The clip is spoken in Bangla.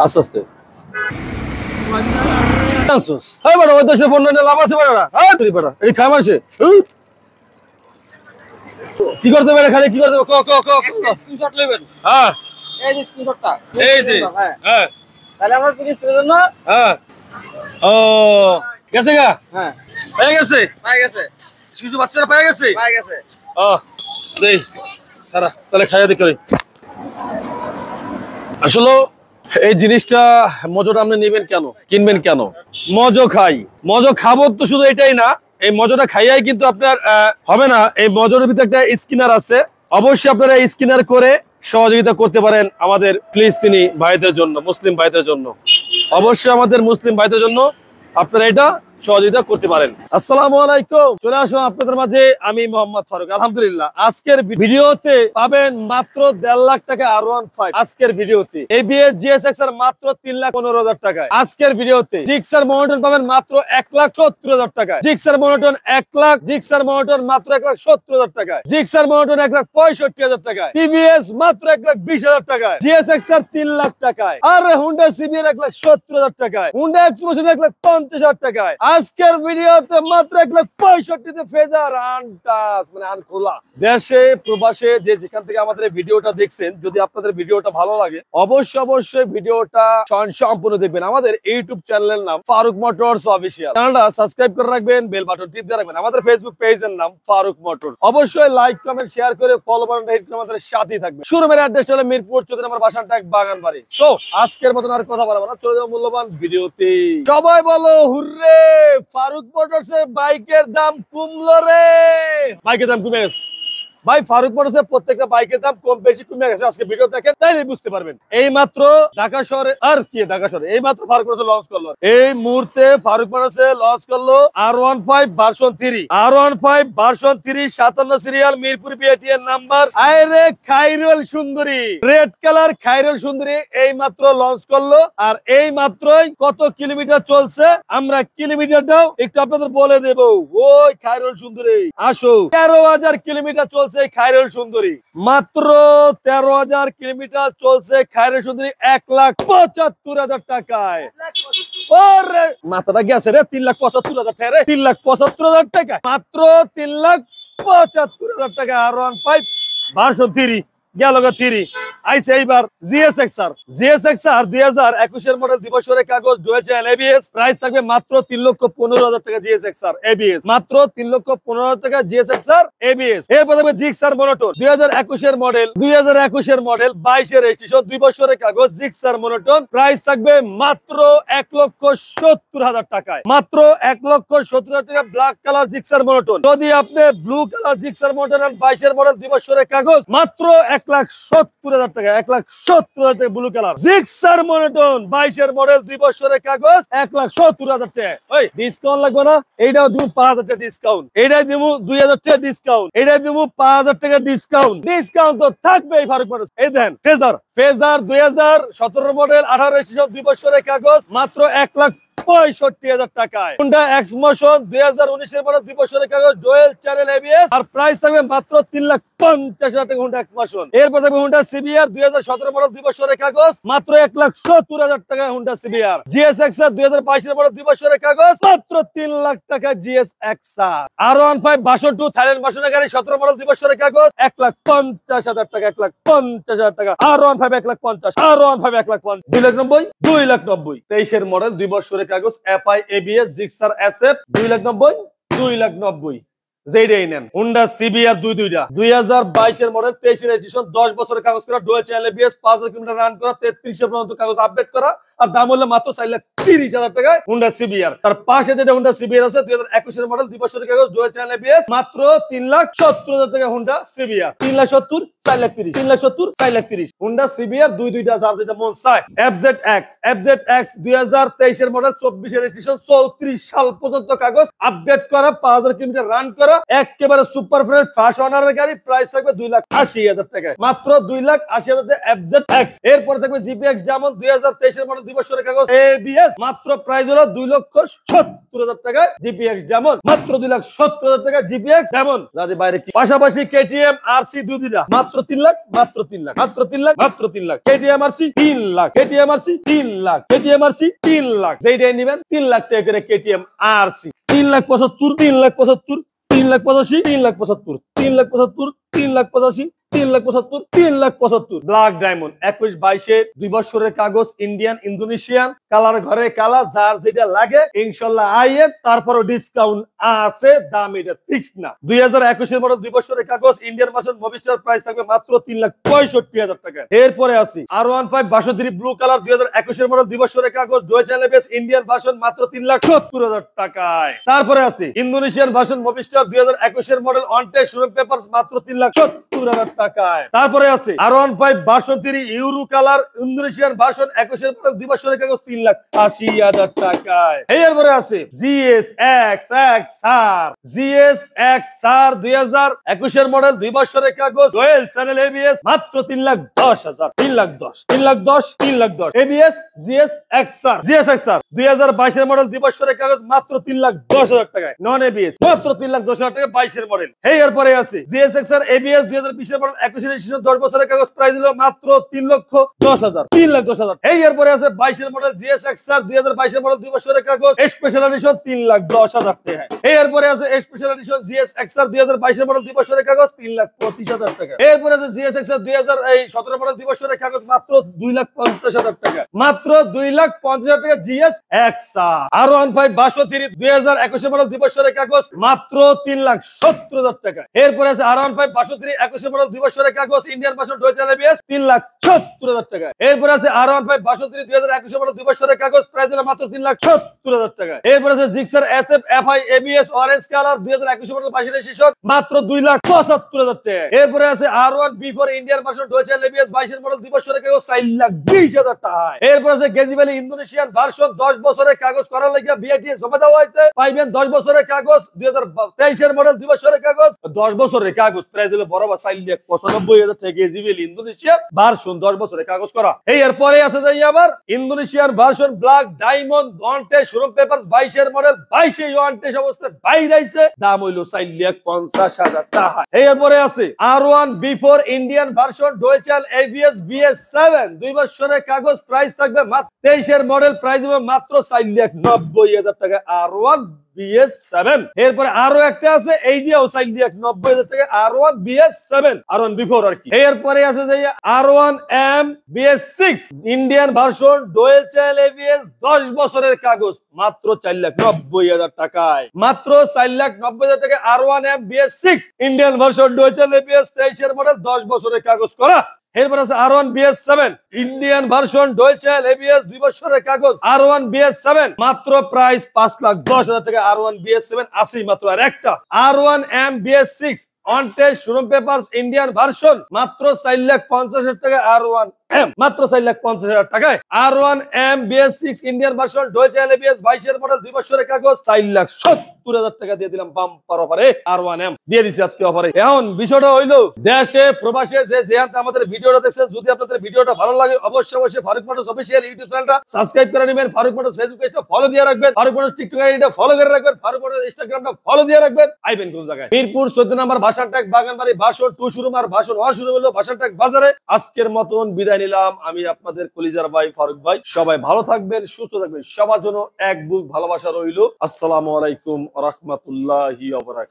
আস্তে আস্তে ওই দেশে পণ্য নিয়ে লাভ আছে বেটা, তুই বেটা এই খাম আসে কি করতে পারে খালি কি করতে স্ক্রিনশট নেবেন। হ্যাঁ এই যে স্ক্রিনশটটা, এই যে হ্যাঁ তাহলে আমরা প্লিজ করবেন না। হ্যাঁ ও গেছে গা হ্যাঁ পেয়ে গেছে পাই গেছে, শিশু বাচ্চারা পেয়ে গেছে পাই গেছে। ও দেই সারা তাহলে খাইয়া দিই করি আসলে এই জিনিসটা মজাটা আপনি নেবেন কেন কিনবেন কেন মজো খাই মজো খাবো তো শুধু এটাই না এই মজাটা খাইয়াই কিন্তু আপনার হবে না এই মজার ভিতরে একটা স্কিনার আছে অবশ্যই আপনারা স্কিনার করে সহযোগিতা করতে পারেন আমাদের ফিলিস্তিনি ভাইদের জন্য মুসলিম ভাইদের জন্য অবশ্যই আমাদের মুসলিম ভাইদের জন্য আপনারা এটা সহযোগিতা করতে পারেন। আসসালামু আলাইকুম, চলে আসলাম আপনাদের মাঝে আমি মোহাম্মদ ফারুক। আলহামদুলিল্লাহ আজকের ভিডিওতে পাবেন মাত্র 1.5 লাখ টাকা R15 আজকের ভিডিওতে ABS GSX এর মাত্র 3,15,000 টাকায় আজকের ভিডিওতে জিক্সার মনোটন পাবেন মাত্র 1,70,000 টাকায় Gixxer monotone 1 lakh Gixxer monotone মাত্র 1,70,000 টাকায় জিক্সার মনোটন 1,65,000 টাকায় TVS মাত্র 1,20,000 টাকায় GSX এর 3 লাখ টাকায় আর হুন্ডা CBR 1,70,000 টাকায় হুন্ডা এক্সপ্রেশন 1,50,000 টাকায় আজকের ভিডিওতে মাত্র 1,65,000 তে ফেজার আনটাস মানে আনখোলা দেশে প্রবাসে যে যেখান থেকে আমাদের এই ভিডিওটা দেখছেন যদি আপনাদের ভিডিওটা ভালো লাগে অবশ্যই ভিডিওটা সম্পূর্ণ দেখবেন। আমাদের ইউটিউব চ্যানেলের নাম ফারুক মোটরস অফিশিয়াল, চ্যানেলটা সাবস্ক্রাইব করে রাখবেন, বেল বাটন টিপ দিয়ে রাখবেন। আমাদের ফেসবুক পেজের নাম ফারুক মোটর, অবশ্যই লাইক কমেন্ট শেয়ার করে ফলো বাটনটা হিট করে আমাদের সাথেই থাকবেন। শোরুমের অ্যাড্রেস হলো মিরপুর 14 নম্বর বাসানটাক বাগানবাড়ি। সো আজকের মতন আর কথা বলবো না, চলে যাবো মূল্যবান ভিডিওতে। সবাই বলো হুররে, ফারুক মোটরসের বাইকের দাম কমলো রে, বাইকের দাম কমে গেছে ভাই। ফারুক মোটরসের প্রত্যেকটা বাইকের দাম কম বেশি কমে গেছে, আজকে ভিডিও দেখেন তাইলে বুঝতে পারবেন। এই মাত্র ঢাকা শহরে আর কি ঢাকা শহরে এই মাত্র ফারুক মোটরস লঞ্চ করলো, এই মুহূর্তে ফারুক মোটরস লঞ্চ করলো R15 version 3 R15 version 3 57 serial Mirpur বিআরটিএর নাম্বার। আরে খাইরুল সুন্দরী রেড কালার খাইরুল সুন্দরী এই মাত্র লঞ্চ করলো আর এই মাত্রই কত কিলোমিটার চলছে আমরা কিলোমিটারটাও একটু আপনাদের বলে দেব। ওই খাইরুল সুন্দরী আসো 13,000 কিলোমিটার চলছে খাইরুল সুন্দরী, মাত্র 13,000 কিলোমিটার চলছে খাইরুল সুন্দরী 1,75,000 টাকায়। ওরে মাথাটা গেছে রে, 3,75,000 টাকা রে, 3,75,000 টাকা মাত্র 3,75,000 টাকা R15 ভার্সন 3 গেল 3 আইছে। এইবার GSX-R 2021 এর মডেল 2 বছরের কাগজ ডুয়াল চ্যানেল ABS, প্রাইস থাকবে মাত্র 3,15,000 টাকা GSX-R ABS, মাত্র 3,15,000 টাকা GSX-R ABS। এরপর থাকবে জিক্সার মনোটন 2021 এর মডেল 22 এর রেজিস্ট্রেশন 2 বছরের কাগজ জিক্সার মনোটন, প্রাইস থাকবে মাত্র 1,70,000 টাকায়, মাত্র 1,70,000 টাকা ব্ল্যাক কালার জিক্সার মনোটন। যদি আপনি ব্লু কালার জিক্সার মনোটন 22 এর মডেল 2 বছরের কাগজ মাত্র 1,70,000 টাকা 1,70,000 টাকা ব্লু কালার জিক্সার মনোটন 22 এর মডেল 2 বছরের কাগজ 1,70,000 টাকা। ওই ডিসকাউন্ট লাগবে না, এইটাও দিব 5,000 টাকা ডিসকাউন্ট, এইটাই দিব 2,000 টাকা ডিসকাউন্ট, এইটাই দিব 5,000 টাকা ডিসকাউন্ট। ডিসকাউন্ট তো থাকবেই ফারুক মোটরস। এই দেন ফেজার 2017 মডেল 18 রেজিস্ট্রেশন 2 বছরের কাগজ মাত্র 1,65,000 টাকায়। হুন্ডা এক্সমোশন 2019 এর মডেল 2 বছরের কাগজ ডুয়াল চ্যানেল ABS আর প্রাইস থাকবে মাত্র 3,50,000 টাকা হুন্ডা এক্সমোশন। এরপর থাকবে হুন্ডা CBR 2017 মডেল 2 বছরের কাগজ মাত্র 1,70,000 টাকা হুন্ডা CBR। GSX-R 2022 এর মডেল 2 বছরের কাগজ মাত্র 3 লাখ টাকা GSX-R। R15 ভার্সন 2 থাইল্যান্ড ভার্সনের গাড়ি 17 মডেল 2 বছরের কাগজ 1,50,000 টাকা 1,50,000 টাকা R15 1,50,000 R15 1,50,000 2,90,000 2,90,000 23 এর মডেল 2 বছরের কাগজ FI ABS জিক্সার SF 2,90,000 2,90,000 যেইটাই নেন। হুন্ডা CBR 2022 এর মডেল 23 রেজিস্ট্রেশন 10 বছরের কাগজ করা dual channel ABS 5,000 kilometre run করা 33 এর পর্যন্ত কাগজ আপডেট করা আর দাম হলো মাত্র 4,30,000 টাকায় হুন্ডা CBR। তার পাশে যেটা হুন্ডা CBR আছে 2021 এর মডেল 2 বছরের কাগজ ডুয়াল চ্যানেল ABS মাত্র 3,70,000 টাকা হুন্ডা CBR 3,70,000 4,30,000 3,70,000 4,30,000 হুন্ডা CBR দুইটা যার যেটা মন চায়। FZX 2023 এর মডেল 24 এর রেজিস্ট্রেশন 34 সাল পর্যন্ত কাগজ আপডেট করা 5,000 কিলোমিটার রান করা একেবারে সুপার ফ্রেশ ফার্স্ট ওনারের গাড়ি, প্রাইস থাকবে 2,80,000 টাকায় মাত্র 2,80,000 টাকা FZX। এরপর থাকবে GPX যেমন 2023 এর মডেল 2 2 বছরের কাগজ ABS মাত্র প্রাইস হলো 2,70,000 টাকায় GPX ডায়মন্ড, মাত্র 2,70,000 টাকা GPX ডায়মন্ড। যাদের বাইরে কি পাশাপাশি KTM RC দুদিটা মাত্র 3 লাখ, মাত্র 3 লাখ, মাত্র 3 লাখ, মাত্র 3 lakh. KTM RC 3 lakh, KTM RC 3 lakh, KTM RC 3 lakh. যেইটাই নেবেন 3 লাখ টাকা করে KTM RC 3,75,000, 3,75,000, 3,85,000, 3,75,000, 3,75,000, 3,85,000, 3,75,000, 3,75,000। ব্ল্যাক ডায়মন্ড 21-22 2 বছরের কাগজ, ইন্ডিয়ান ইন্দোনেশিয়ান, কালার ঘরে কালা, যার যেটা লাগে ইনশাআল্লাহ আইয়ে, তারপরও ডিসকাউন্ট আছে, দাম এটা ফিক্সড না। 2021 এর মডেল 2 বছরের কাগজ, ইন্ডিয়ান ভার্সন মবিস্টার, প্রাইস থাকবে মাত্র 3,65,000 টাকা। এরপরে আছে R15 62 ব্লু কালার 2021 এর মডেল 2 বছরের কাগজ, dual channel ABS Indian version মাত্র 3,70,000 টাকায়। তারপরে আছে ইন্দোনেশিয়ান ভার্সন মবিস্টার 2021 এর model on test showroom paper মাত্র 3,70,000 টাকায়। তারপরে আছে R15 version 3 euro colour Indonesian version 21 এর মডেল 2 বছরের কাগজ 3,80,000 টাকায়। এরপরে আছে GSX-R 2021 এর মডেল 2 বছরের কাগজ, ডুয়াল চ্যানেল ABS মাত্র 3,10,000, 3,10,000, 3,10,000, 3,10,000 ABS GSX-R 2022 এর মডেল 2 বছরের কাগজ মাত্র 3,10,000 টাকায়, নন ABS মাত্র 3,10,000 টাকা 22 এর মডেল। এরপরে আছে GSX-R ABS 2020 এর মডেল 21 এর 10 বছরের কাগজ, প্রাইস হলো মাত্র 3,10,000, 3,10,000। এরপরে আছে 22 এর মডেল GSX-R 2022 এর মডেল 2 বছরের কাগজ, স্পেশাল এডিশন 3,10,000 টাকা। এরপরে আছে স্পেশাল এডিশন GSX-R 2022 এর মডেল 2 বছরের কাগজ 3,25,000 টাকা। এরপরে আছে GSX-R 2017 মডেল 2 বছরের কাগজ মাত্র 2,50,000 টাকা, মাত্র 2,50,000 টাকা GSX-R। R15 62 2021 এর মডেল 2 বছরের কাগজ মাত্র 3,70,000 টাকা। এরপরে আছে R15 62 21 এর মডেল 2 বছরের কাগজ, Indian version dual channel ABS 3,70,000 টাকা। এরপরে আছে R15 62 2021 এর মডেল 2 বছরের কাগজ, প্রাইস হলো মাত্র 3,70,000 টাকা। এরপরে আছে Gixxer SF FI ABS orange colour 2021 model 22 এর শিশর মাত্র 2,75,000 টাকা। এরপরে আছে R1 B4 Indian version dual channel ABS 22 এর মডেল 2 বছরের কাগজ 4,20,000 টাকা। এরপরে আছে গেজিভ্যালি ইন্দোনেশিয়ান ভার্সন 10 বছরের কাগজ করার লাগি বিআইটি জমা দেওয়া হয়েছে, পাইবেন 10 বছরের কাগজ 2023 এর মডেল 2 বছরের কাগজ, 10 বছরের কাগজ, প্রাইস হলো বরাবর 4,95,000 টাকা। গেজিভ্যালি ইন্দোনেশিয়ান ভার্সন 10 বছরের কাগজ করা। এরপরে আছে যাই আবার Indonesian version black diamond on test showroom paper 22 এর মডেল 22 অন টেস্ট অবস্থায় বাইরে আইছে, দাম হইলো 4,50,000 টাকা। এরপরে আছে R1 B4 Indian version dual channel ABS BS7 2 বছরের কাগজ, প্রাইস থাকবে মাত্র 23 এর মডেল, প্রাইস হবে মাত্র 4,90,000 টাকা R1 BS7। এরপরে আরো একটা আছে এইটাও 4,90,000 টাকা R1 BS7 R1 B4 আর কি। এরপরে আছে যে R1M BS6 Indian version dual channel ABS 10 বছরের কাগজ মাত্র 4,90,000 টাকায়, মাত্র 4,90,000 টাকা R1M BS6 Indian version dual channel ABS 23 এর মডেল 10 বছরের কাগজ করা। এরপর আছে R1 BS7 Indian version dual channel ABS 2 বছরের কাগজ R1 BS7 মাত্র প্রাইস 5,10,000 টাকা। R1 BS7 আছে মাত্র আর একটা। R1M BS6 on test showroom papers Indian version মাত্র 4,50,000 টাকা R1M, মাত্র 4,50,000 টাকায় R1M BS6 Indian version dual channel ABS 22 এর মডেল 2 বছরের কাগজ 4,70,000 টাকা দিয়ে দিলাম বাম্পার অফারে। R1M দিয়ে দিছি আজকে অফারে। এখন বিষয়টা হইলো দেশে প্রবাসে যে যেখানে আমাদের ভিডিওটা দেখছেন, যদি আপনাদের ভিডিওটা ভালো লাগে অবশ্যই ফারুক মোটরস অফিশিয়াল ইউটিউব চ্যানেলটা সাবস্ক্রাইব করে নেবেন, ফারুক মোটরস ফেসবুক পেজটা ফলো দিয়ে রাখবেন, ফারুক মোটরস টিকটক আইডিটা ফলো করে রাখবেন, ফারুক মোটরস ইনস্টাগ্রামটা ফলো দিয়ে রাখবেন। আইবেন কোন জায়গায়? মিরপুর 14 নম্বর ভাষানটাক বাগানবাড়ি ভার্সন 2 শোরুম আর ভার্সন 1 শোরুম হলো ভাষানটাক বাজারে। আজকের মতন বিদায় নিলাম, আমি আপনাদের কলিজার ভাই ফারুক ভাই। সবাই ভালো থাকবেন, সুস্থ থাকবেন, সবার জন্য এক বুক ভালোবাসা রইল। আসসালামু আলাইকুম ওয়া রাহমাতুল্লাহি ওয়া বারাকাতুহু।